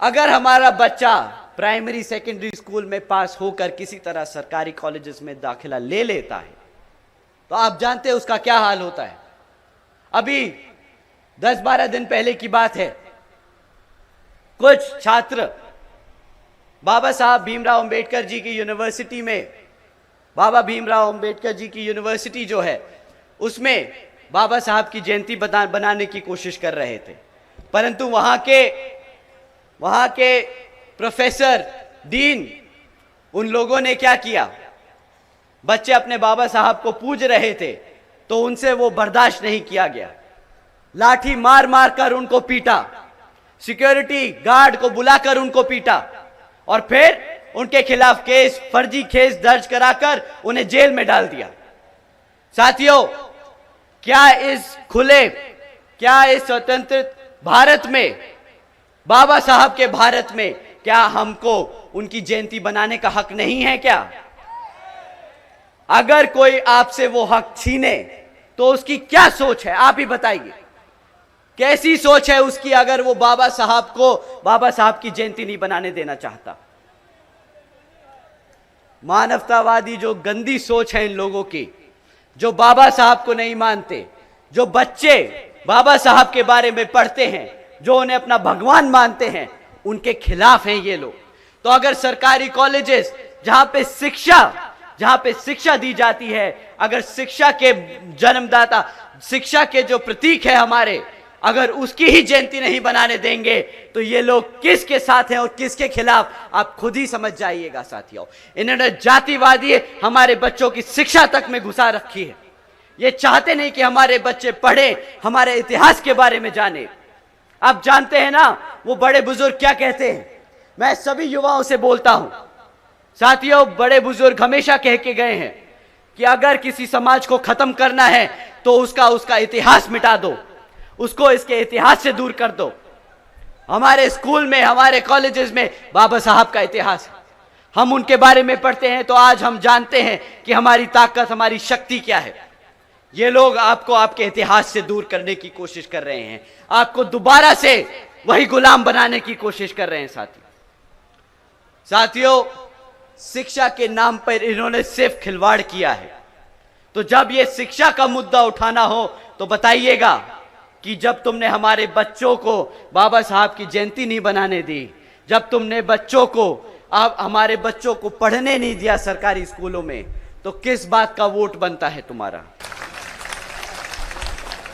अगर हमारा बच्चा प्राइमरी सेकेंडरी स्कूल में पास होकर किसी तरह सरकारी कॉलेजेस में दाखिला ले लेता है तो आप जानते हैं उसका क्या हाल होता है। अभी 10-12 दिन पहले की बात है, कुछ छात्र बाबा साहब भीमराव अंबेडकर जी की यूनिवर्सिटी में, बाबा भीमराव अंबेडकर जी की यूनिवर्सिटी जो है उसमें बाबा साहब की जयंती बनाने की कोशिश कर रहे थे, परंतु वहां के प्रोफेसर, डीन, उन लोगों ने क्या किया, बच्चे अपने बाबा साहब को पूज रहे थे तो उनसे वो बर्दाश्त नहीं किया गया, लाठी मार मार कर उनको पीटा, सिक्योरिटी गार्ड को बुलाकर उनको पीटा और फिर उनके खिलाफ केस, फर्जी केस दर्ज कराकर उन्हें जेल में डाल दिया। साथियों, क्या इस स्वतंत्र भारत में, बाबा साहब के भारत में, क्या हमको उनकी जयंती बनाने का हक नहीं है क्या? अगर कोई आपसे वो हक छीने तो उसकी क्या सोच है, आप ही बताइए, कैसी सोच है उसकी अगर वो बाबा साहब की जयंती नहीं बनाने देना चाहता। मानवतावादी जो गंदी सोच है इन लोगों की, जो बाबा साहब को नहीं मानते, जो बच्चे बाबा साहब के बारे में पढ़ते हैं, जो उन्हें अपना भगवान मानते हैं, उनके खिलाफ हैं ये लोग। तो अगर सरकारी कॉलेजेस जहां पे शिक्षा दी जाती है, अगर शिक्षा के जन्मदाता, शिक्षा के जो प्रतीक है हमारे, अगर उसकी ही जयंती नहीं बनाने देंगे तो ये लोग किसके साथ हैं और किसके खिलाफ, आप खुद ही समझ जाइएगा। साथियों, इन्होंने जातिवादी हमारे बच्चों की शिक्षा तक में घुसा रखी है। ये चाहते नहीं कि हमारे बच्चे पढ़े, हमारे इतिहास के बारे में जाने। आप जानते हैं ना वो बड़े बुजुर्ग क्या कहते हैं, मैं सभी युवाओं से बोलता हूं साथियों, बड़े बुजुर्ग हमेशा कह के गए हैं कि अगर किसी समाज को खत्म करना है तो उसका इतिहास मिटा दो, उसको इसके इतिहास से दूर कर दो। हमारे स्कूल में, हमारे कॉलेजेस में बाबा साहब का इतिहास है, हम उनके बारे में पढ़ते हैं तो आज हम जानते हैं कि हमारी ताकत, हमारी शक्ति क्या है। ये लोग आपको आपके इतिहास से दूर करने की कोशिश कर रहे हैं, आपको दोबारा से वही गुलाम बनाने की कोशिश कर रहे हैं। साथियों, शिक्षा के नाम पर इन्होंने सिर्फ खिलवाड़ किया है। तो जब ये शिक्षा का मुद्दा उठाना हो तो बताइएगा कि जब तुमने हमारे बच्चों को बाबा साहब की जयंती नहीं बनाने दी, जब तुमने हमारे बच्चों को पढ़ने नहीं दिया सरकारी स्कूलों में, तो किस बात का वोट बनता है तुम्हारा?